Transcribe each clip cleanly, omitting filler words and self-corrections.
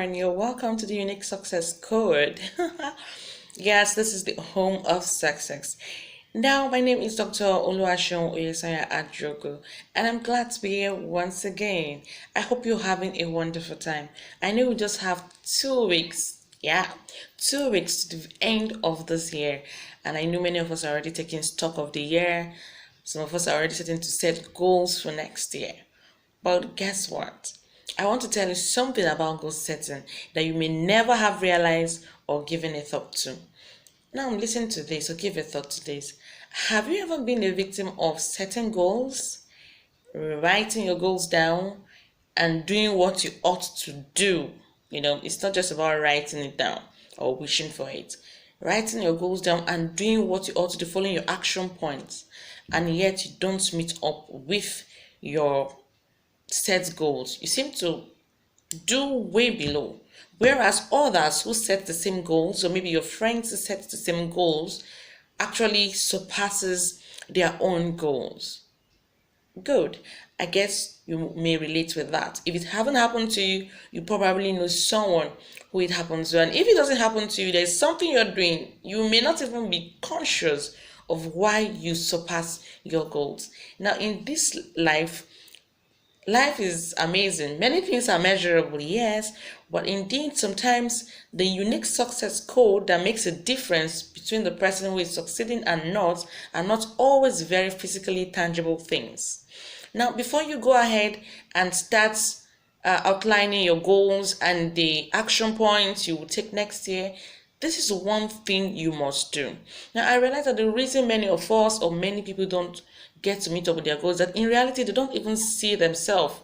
everyone. You're welcome to the Unique Success Code. Yes, this is the home of success. Now, my name is Dr. Oluwaseun Oyesanya Adjogo, and I'm glad to be here once again. I hope you're having a wonderful time. I know we just have 2 weeks. Yeah, 2 weeks to the end of this year, and I know many of us are already taking stock of the year. Some of us are already starting to set goals for next year. But guess what? I want to tell you something about goal setting that you may never have realized or given a thought to. Now, listen to this or give a thought to this. Have you ever been a victim of setting goals, writing your goals down, and doing what you ought to do? It's not just about writing it down or wishing for it. Writing your goals down and doing what you ought to do, following your action points, and yet you don't meet up with your set goals. You seem to do way below. Whereas others who set the same goals, or maybe your friends who set the same goals, actually surpasses their own goals. Good. I guess you may relate with that. If it haven't happened to you, you probably know someone who it happens to. And if it doesn't happen to you, there's something you're doing. You may not even be conscious of why you surpass your goals. Now, in this life is amazing. Many things are measurable, yes, but indeed sometimes the unique success code that makes a difference between the person who is succeeding and not are not always very physically tangible things. Now, before you go ahead and start outlining your goals and the action points you will take next year, this is one thing you must do. Now, I realize that the reason many of us or many people don't get to meet up with their goals, that in reality, they don't even see themselves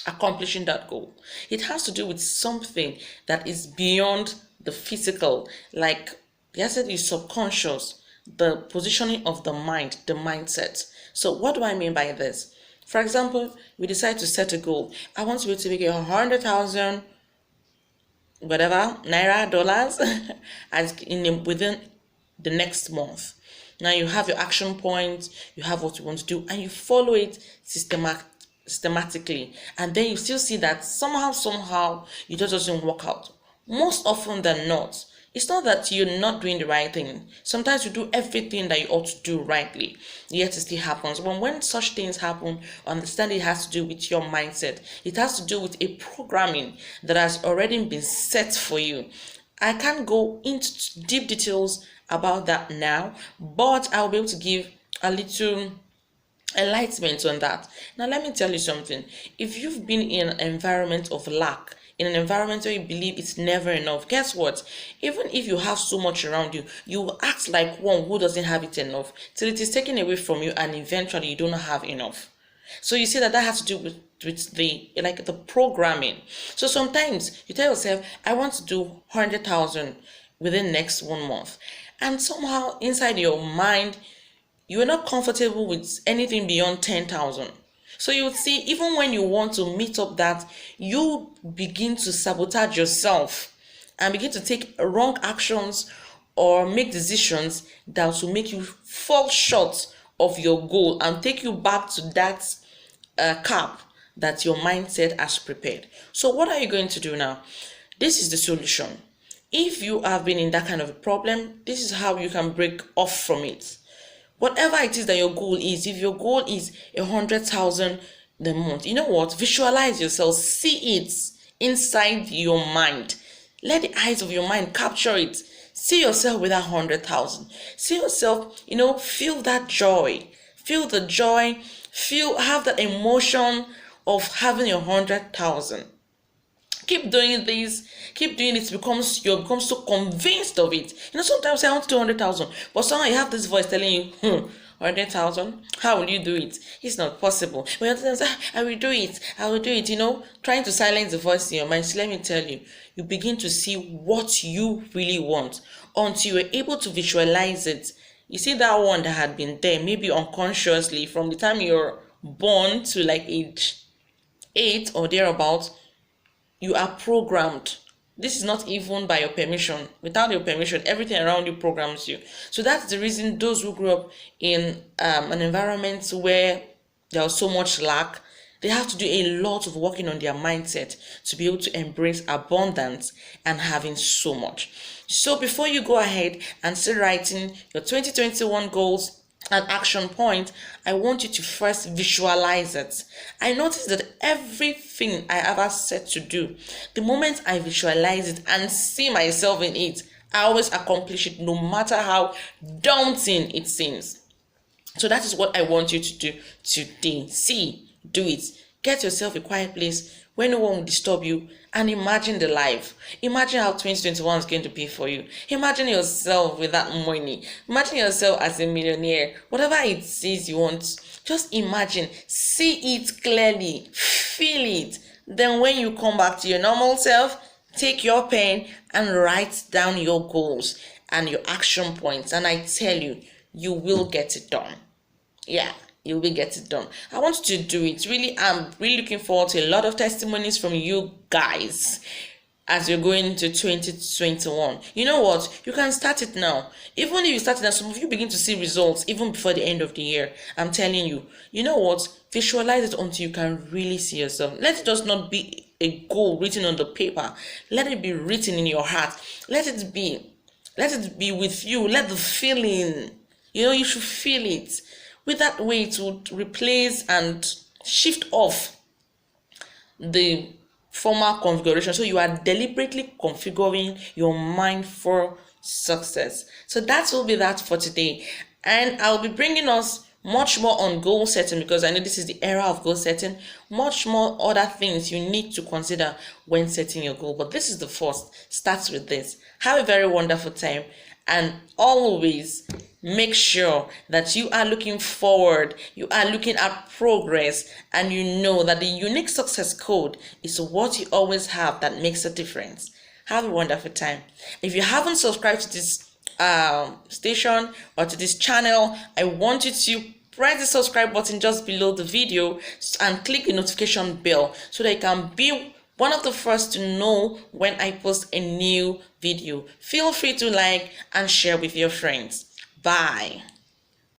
accomplishing that goal. It has to do with something that is beyond the physical, like I said, is subconscious, the positioning of the mind, the mindset. So what do I mean by this? For example, we decide to set a goal. I want to be able to make 100,000 whatever naira dollars within the next month. Now you have your action points, you have what you want to do, and you follow it systematically, and then you still see that somehow it just doesn't work out. Most often than not, it's not that you're not doing the right thing. Sometimes you do everything that you ought to do rightly, yet it still happens. But when such things happen, understand it has to do with your mindset. It has to do with a programming that has already been set for you. I can't go into deep details about that now, but I'll be able to give a little enlightenment on that. Now, let me tell you something. If you've been in an environment of lack, in an environment where you believe it's never enough, guess what? Even if you have so much around you, you will act like one who doesn't have it enough till it is taken away from you and eventually you don't have enough. So you see that has to do with the programming. So sometimes you tell yourself, I want to do 100,000 within next 1 month, and somehow inside your mind you are not comfortable with anything beyond 10,000. So you would see, even when you want to meet up that, you begin to sabotage yourself and begin to take wrong actions or make decisions that will make you fall short of your goal and take you back to that cap that your mindset has prepared. So what are you going to do now? This is the solution. If you have been in that kind of a problem, this is how you can break off from it. Whatever it is that your goal is, if your goal is 100,000 the month, you know what? Visualize yourself, see it inside your mind. Let the eyes of your mind capture it. See yourself with 100,000. See yourself, feel that joy. Feel the joy. Have that emotion of having 100,000. Keep doing this, keep doing it. You become so convinced of it. Sometimes I want 200,000, but somehow you have this voice telling you, 100,000, how will you do it? It's not possible. But other times, I will do it, trying to silence the voice in your mind. So let me tell you, you begin to see what you really want until you're able to visualize it. You see that one that had been there, maybe unconsciously, from the time you're born to like age 8 or thereabout. You are programmed. This is not even by your permission. Without your permission, everything around you programs you. So that's the reason those who grew up in an environment where there was so much lack, They have to do a lot of working on their mindset to be able to embrace abundance and having so much. So before you go ahead and start writing your 2021 goals and action point, I want you to first visualize it. I noticed that everything I ever set to do, the moment I visualize it and see myself in it, I always accomplish it, no matter how daunting it seems. So that is what I want you to do today. See, do it. Get yourself a quiet place where no one will disturb you and imagine the life. Imagine how 2021 is going to be for you. Imagine yourself with that money. Imagine yourself as a millionaire. Whatever it is you want, just imagine. See it clearly. Feel it. Then when you come back to your normal self, take your pen and write down your goals and your action points. And I tell you, you will get it done. Yeah, you will get it done. I want you to do it. Really, I'm really looking forward to a lot of testimonies from you guys as you're going into 2021. You know what? You can start it now. Even if you start it now, some of you begin to see results even before the end of the year. I'm telling you. You know what? Visualize it until you can really see yourself. Let it just not be a goal written on the paper. Let it be written in your heart. Let it be with you. Let the feeling, you should feel it. With that way, it would replace and shift off the former configuration. So you are deliberately configuring your mind for success. So that will be that for today. And I'll be bringing us much more on goal setting, because I know this is the era of goal setting. Much more other things you need to consider when setting your goal. But this is the first. Starts with this. Have a very wonderful time. And always make sure that you are looking forward, you are looking at progress, and you know that the unique success code is what you always have that makes a difference. Have a wonderful time. If you haven't subscribed to this station or to this channel, I want you to press the subscribe button just below the video and click the notification bell so that you can be one of the first to know when I post a new video. Feel free to like and share with your friends. Bye.